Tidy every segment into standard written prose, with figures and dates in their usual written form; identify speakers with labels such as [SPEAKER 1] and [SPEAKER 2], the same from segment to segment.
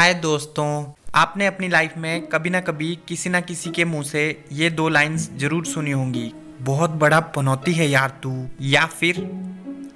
[SPEAKER 1] हाय दोस्तों, आपने अपनी लाइफ में कभी ना कभी किसी ना किसी के मुंह से ये दो लाइंस जरूर सुनी होंगी। बहुत बड़ा पनौती है यार तू, या फिर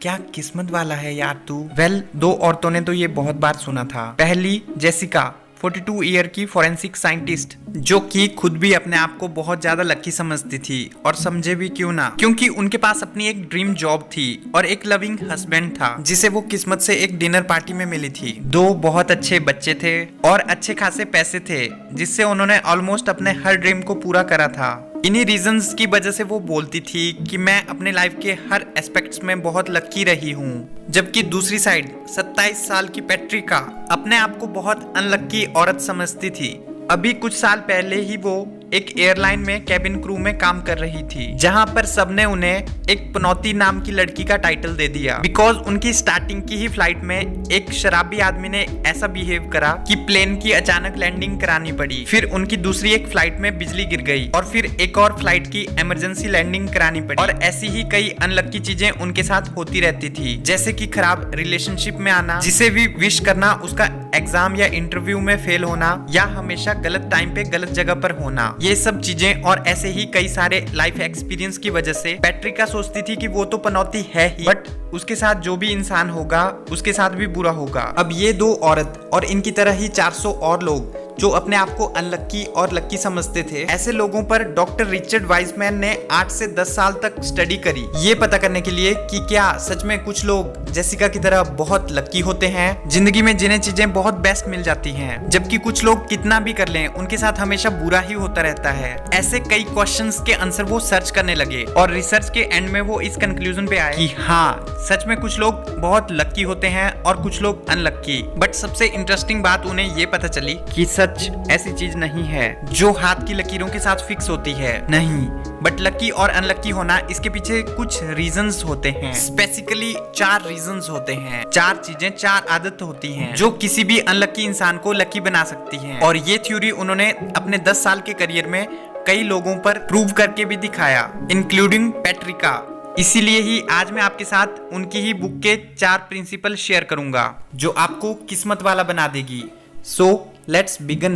[SPEAKER 1] क्या किस्मत वाला है यार तू। दो औरतों ने तो ये बहुत बार सुना था। पहली जेसिका 42 ईयर की फॉरेंसिक साइंटिस्ट, जो कि खुद भी अपने आप को बहुत ज्यादा लकी समझती थी, और समझे भी क्यों ना, क्योंकि उनके पास अपनी एक ड्रीम जॉब थी और एक लविंग हस्बैंड था जिसे वो किस्मत से एक डिनर पार्टी में मिली थी। दो बहुत अच्छे बच्चे थे और अच्छे खासे पैसे थे, जिससे उन्होंने ऑलमोस्ट अपने हर ड्रीम को पूरा करा था। इन्हीं रीजंस की वजह से वो बोलती थी कि मैं अपने लाइफ के हर एस्पेक्ट्स में बहुत लकी रही हूँ। जबकि दूसरी साइड 27 साल की पैट्रिका अपने आप को बहुत अनलक्की औरत समझती थी। अभी कुछ साल पहले ही वो एक एयरलाइन में कैबिन क्रू में काम कर रही थी, जहां पर सबने उन्हें एक पनौती नाम की लड़की का टाइटल दे दिया, बिकॉज उनकी स्टार्टिंग की ही फ्लाइट में एक शराबी आदमी ने ऐसा बिहेव करा कि प्लेन की अचानक लैंडिंग करानी पड़ी। फिर उनकी दूसरी एक फ्लाइट में बिजली गिर गई और फिर एक और फ्लाइट की इमरजेंसी लैंडिंग करानी पड़ी। और ऐसी ही कई अनलक्की चीजें उनके साथ होती रहती थी, जैसे कि खराब रिलेशनशिप में आना, जिसे भी विश करना उसका एग्जाम या इंटरव्यू में फेल होना, या हमेशा गलत टाइम पे गलत जगह पर होना। ये सब चीजें और ऐसे ही कई सारे लाइफ एक्सपीरियंस की वजह से पैट्रिका सोचती थी कि वो तो पनौती है ही, बट उसके साथ जो भी इंसान होगा उसके साथ भी बुरा होगा। अब ये दो औरत और इनकी तरह ही 400 और लोग जो अपने आप को अनलक्की और लक्की समझते थे, ऐसे लोगों पर डॉक्टर रिचर्ड वाइसमैन ने 8 से 10 साल तक स्टडी करी, ये पता करने के लिए कि क्या सच में कुछ लोग जेसिका की तरह बहुत लक्की होते हैं, जिंदगी में जिन्हें चीजें बहुत बेस्ट मिल जाती हैं, जबकि कुछ लोग कितना भी कर लें उनके साथ हमेशा बुरा ही होता रहता है। ऐसे कई क्वेश्चंस के आंसर वो सर्च करने लगे और रिसर्च के एंड में वो इस कंक्लूजन पे आए कि हाँ, सच में कुछ लोग बहुत लक्की होते हैं और कुछ लोग अनलक्की। बट सबसे इंटरेस्टिंग बात उन्हें ये पता चली कि सच ऐसी चीज नहीं है जो हाथ की लकीरों के साथ फिक्स होती है, नहीं, बट लकी और अनलकी होना इसके पीछे कुछ रीजंस होते हैं। स्पेसिफिकली 4 रीजंस होते हैं। 4 चीजें, 4 आदत होती हैं जो किसी भी अनलकी इंसान को लकी बना सकती हैं। और ये थ्योरी उन्होंने अपने 10 साल के करियर में कई लोगों पर प्रूव करके भी दिखाया, इंक्लूडिंग पैट्रिका। इसीलिए ही आज मैं आपके साथ उनकी ही बुक के 4 प्रिंसिपल शेयर करूंगा जो आपको किस्मत वाला बना देगी। So let's begin.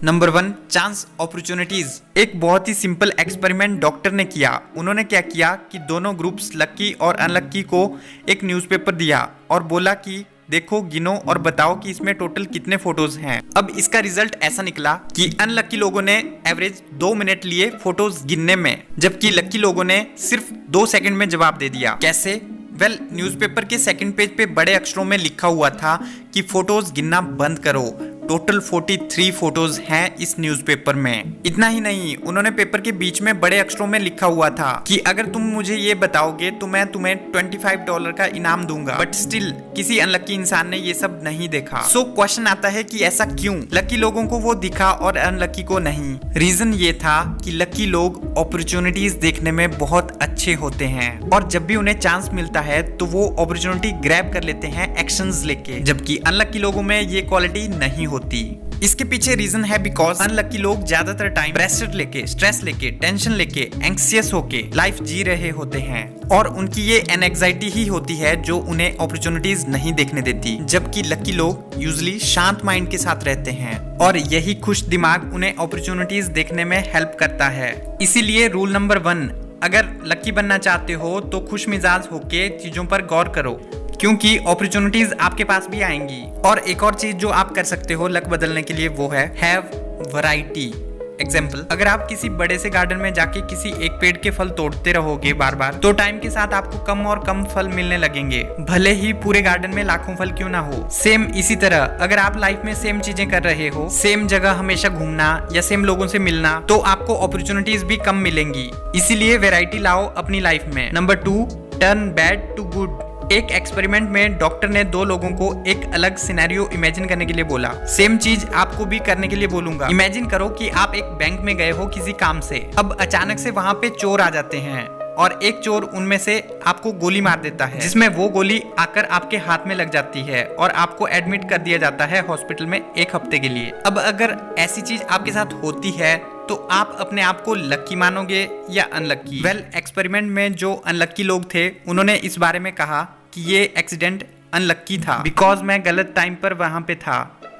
[SPEAKER 1] Number 1, chance opportunities. एक बहुत ही सिंपल एक्सपेरिमेंट डॉक्टर ने किया। उन्होंने क्या किया कि दोनों ग्रुप्स लक्की और अनलक्की को एक न्यूज़पेपर दिया और बोला कि देखो, गिनो और बताओ कि इसमें टोटल कितने फोटोज हैं। अब इसका रिजल्ट ऐसा निकला कि अनलक्की लोगों ने एवरेज 2 मिनट लिए फोटोज गिनने में, जबकि लक्की लोगों ने सिर्फ 2 सेकंड में जवाब दे दिया। कैसे? न्यूज़पेपर के सेकंड पेज पे बड़े अक्षरों में लिखा हुआ था कि फोटोज गिनना बंद करो। टोटल 43 फोटोज हैं इस न्यूज़पेपर में। इतना ही नहीं, उन्होंने पेपर के बीच में बड़े अक्षरों में लिखा हुआ था कि अगर तुम मुझे ये बताओगे तो मैं तुम्हें $25 का इनाम दूंगा। बट स्टिल किसी अनलक्की इंसान ने ये सब नहीं देखा। सो क्वेश्चन आता है कि ऐसा क्यों? लकी लोगों को वो दिखा और अनलक्की को नहीं। रीजन ये था कि लकी लोग अपॉर्चुनिटीज देखने में बहुत अच्छे होते हैं, और जब भी उन्हें चांस मिलता है तो वो अपॉर्चुनिटी ग्रैब कर लेते हैं एक्शंस लेके, जबकि अनलक्की लोगों में ये क्वालिटी नहीं होती। इसके पीछे रीजन है बिकॉज अनलक्की लोग ज्यादातर टाइम प्रेशर लेके, स्ट्रेस लेके, टेंशन लेके, एंक्सियस होके लाइफ जी रहे होते हैं, और उनकी ये एंजाइटी ही होती है जो उन्हें अपॉर्चुनिटीज नहीं देखने देती। जबकि लकी लोग यूजुअली शांत माइंड के साथ रहते हैं, और यही खुश दिमाग उन्हें अपॉर्चुनिटीज देखने में हेल्प करता है। इसीलिए रूल नंबर 1, अगर लकी बनना चाहते हो तो खुश मिजाज होके चीजों पर गौर करो, क्योंकि अपॉर्चुनिटीज आपके पास भी आएंगी। और एक और चीज जो आप कर सकते हो लक बदलने के लिए, वो है हैव वैरायटी। एग्जाम्पल, अगर आप किसी बड़े से गार्डन में जाके किसी एक पेड़ के फल तोड़ते रहोगे बार बार, तो टाइम के साथ आपको कम और कम फल मिलने लगेंगे, भले ही पूरे गार्डन में लाखों फल क्यों ना हो। सेम इसी तरह अगर आप लाइफ में सेम चीजें कर रहे हो, सेम जगह हमेशा घूमना या सेम लोगों से मिलना, तो आपको अपॉर्चुनिटीज भी कम मिलेंगी। इसीलिए वैरायटी लाओ अपनी लाइफ में। Number 2, turn bad to good. एक एक्सपेरिमेंट में डॉक्टर ने 2 लोगों को एक अलग सिनेरियो इमेजिन करने के लिए बोला। सेम चीज आपको भी करने के लिए बोलूंगा। इमेजिन करो कि आप एक बैंक में गए हो किसी काम से। अब अचानक से वहां पे चोर आ जाते हैं और एक चोर उनमें से आपको गोली मार देता है, जिसमें वो गोली आकर आपके हाथ में लग जाती है और आपको एडमिट कर दिया जाता है हॉस्पिटल में 1 हफ्ते के लिए। अब अगर ऐसी चीज आपके साथ होती है तो आप अपने आप को लकी मानोगे या अनलकी? एक्सपेरिमेंट में जो अनलकी लोग थे उन्होंने इस बारे में कहा कि ये एक्सीडेंट अनलक्की था बिकॉज मैं गलत टाइम पर वहां पे था।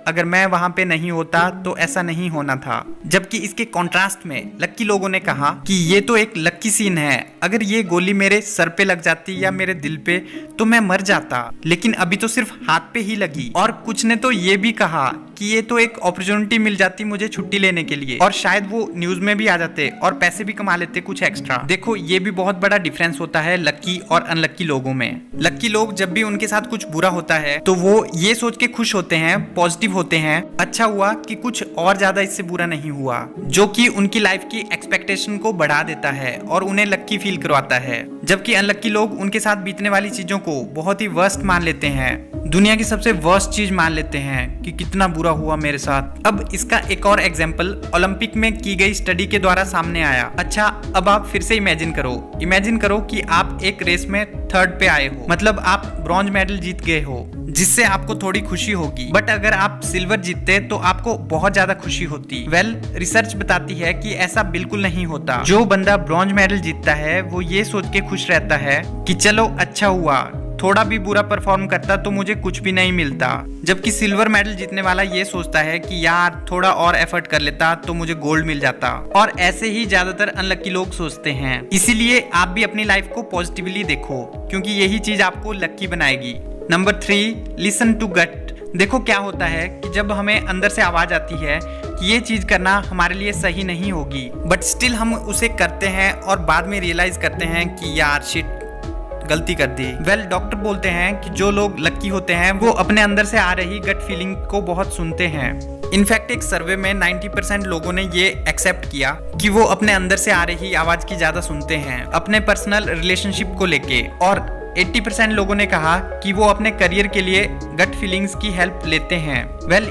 [SPEAKER 1] अगर मैं वहां पे नहीं होता तो ऐसा नहीं होना था। जबकि इसके कॉन्ट्रास्ट में लक्की लोगों ने कहा कि ये तो एक लक्की सीन है, अगर ये गोली मेरे सर पे लग जाती या मेरे दिल पे तो मैं मर जाता, लेकिन अभी तो सिर्फ हाथ पे ही लगी। और कुछ ने तो ये भी कहा कि ये तो एक अपॉर्चुनिटी मिल जाती मुझे छुट्टी लेने के लिए, और शायद वो न्यूज में भी आ जाते और पैसे भी कमा लेते कुछ एक्स्ट्रा। देखो ये भी बहुत बड़ा डिफरेंस होता है लक्की और अनलक्की लोगों में। लक्की लोग जब भी उनके साथ कुछ बुरा होता है तो वो ये सोच के खुश होते हैं, पॉजिटिव होते हैं, अच्छा हुआ कि कुछ और ज्यादा इससे बुरा नहीं हुआ, जो कि उनकी लाइफ की एक्सपेक्टेशन को बढ़ा देता है और उन्हें लक्की फील करवाता है। जबकि अनलक्की लोग उनके साथ बीतने वाली चीजों को बहुत ही वर्स्ट मान लेते हैं, दुनिया की सबसे वर्स्ट चीज मान लेते हैं कि कितना बुरा हुआ मेरे साथ। अब इसका एक और एग्जांपल ओलंपिक में की गई स्टडी के द्वारा सामने आया। अच्छा, अब आप फिर से इमेजिन करो कि आप एक रेस में थर्ड पे आए हो, मतलब आप ब्रॉन्ज मेडल जीत गए हो, जिससे आपको थोड़ी खुशी होगी। बट अगर आप सिल्वर जीतते तो आपको बहुत ज्यादा खुशी होती। रिसर्च बताती है कि ऐसा बिल्कुल नहीं होता। जो बंदा ब्रॉन्ज मेडल जीतता है वो ये सोच के खुश रहता है कि चलो अच्छा हुआ, थोड़ा भी बुरा परफॉर्म करता तो मुझे कुछ भी नहीं मिलता। जबकि सिल्वर मेडल जीतने वाला ये सोचता है कि यार थोड़ा और एफर्ट कर लेता तो मुझे गोल्ड मिल जाता। और ऐसे ही ज्यादातर अनलक्की लोग सोचते हैं। इसीलिए आप भी अपनी लाइफ को पॉजिटिवली देखो, क्योंकि यही चीज आपको लक्की बनाएगी। नंबर 3, लिसन टू गट। देखो क्या होता है कि जब हमें अंदर से आवाज आती है कि ये चीज करना हमारे लिए सही नहीं होगी, बट स्टिल हम उसे करते हैं और बाद में रियलाइज करते हैं कि यार शिट, गलती कर दी। डॉक्टर बोलते हैं कि जो लोग लक्की होते हैं वो अपने अंदर से आ रही गट फीलिंग को बहुत सुनते हैं। इनफैक्ट एक सर्वे में 90% लोगों ने ये एक्सेप्ट किया कि वो अपने अंदर से आ रही आवाज की ज्यादा सुनते हैं अपने पर्सनल रिलेशनशिप को लेके, और 80% लोगों ने कहा कि वो अपने करियर के लिए गट फीलिंग्स की हेल्प लेते हैं।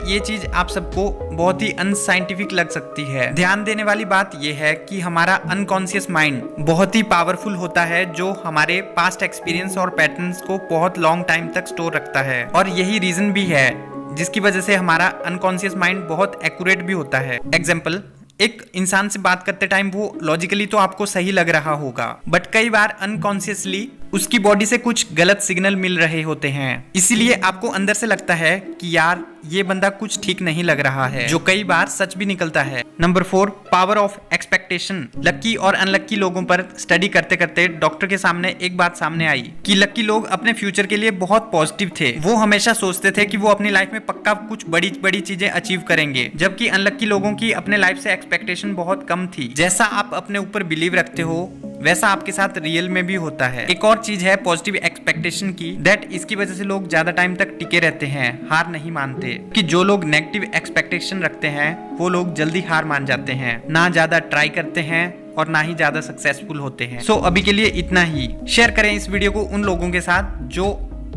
[SPEAKER 1] ये चीज आप सबको बहुत ही अनसाइंटिफिक लग सकती है। ध्यान देने वाली बात ये है कि हमारा अनकॉन्शियस माइंड बहुत ही पावरफुल होता है, जो हमारे पास्ट एक्सपीरियंस और पैटर्न्स को बहुत लॉन्ग टाइम तक स्टोर रखता है। और यही रीजन भी है जिसकी वजह से हमारा अनकॉन्शियस माइंड बहुत एक्यूरेट भी होता है। एग्जाम्पल, एक इंसान से बात करते टाइम वो लॉजिकली तो आपको सही लग रहा होगा, बट कई बार अनकॉन्शियसली उसकी बॉडी से कुछ गलत सिग्नल मिल रहे होते हैं, इसीलिए आपको अंदर से लगता है कि यार ये बंदा कुछ ठीक नहीं लग रहा है, जो कई बार सच भी निकलता है। Number 4, power of expectation. Lucky और अनलक्की लोगों पर स्टडी करते करते डॉक्टर के सामने एक बात सामने आई कि लक्की लोग अपने फ्यूचर के लिए बहुत पॉजिटिव थे। वो हमेशा सोचते थे कि वो अपनी लाइफ में पक्का कुछ बड़ी बड़ी चीजें अचीव करेंगे, जबकि अनलक्की लोगों की अपने लाइफ से एक्सपेक्टेशन बहुत कम थी। जैसा आप अपने ऊपर बिलीव रखते हो वैसा आपके साथ रियल में भी होता है। एक और चीज है पॉजिटिव एक्सपेक्टेशन की, दैट इसकी वजह से लोग ज्यादा टाइम तक टिके रहते हैं, हार नहीं मानते। कि जो लोग नेगेटिव एक्सपेक्टेशन रखते हैं वो लोग जल्दी हार मान जाते हैं, ना ज्यादा ट्राई करते हैं और ना ही ज्यादा सक्सेसफुल होते हैं। सो अभी के लिए इतना ही। शेयर करें इस वीडियो को उन लोगों के साथ जो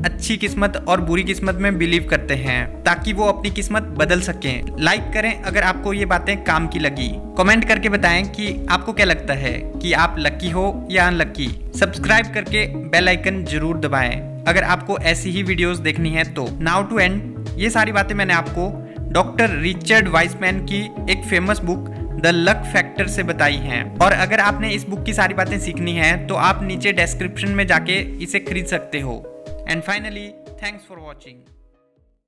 [SPEAKER 1] अच्छी किस्मत और बुरी किस्मत में बिलीव करते हैं, ताकि वो अपनी किस्मत बदल सकें। लाइक करें अगर आपको ये बातें काम की लगी। कमेंट करके बताएं कि आपको क्या लगता है कि आप लकी हो या अनलकी। सब्सक्राइब करके बेल आइकन जरूर दबाएं अगर आपको ऐसी ही वीडियोस देखनी है तो। नाउ टू एंड, ये सारी बातें मैंने आपको डॉक्टर रिचर्ड वाइसमैन की एक famous book the luck factor से बताई हैं। और अगर आपने इस बुक की सारी बातें सीखनी है तो आप नीचे डिस्क्रिप्शन में जाके इसे खरीद सकते हो। And finally, thanks for watching.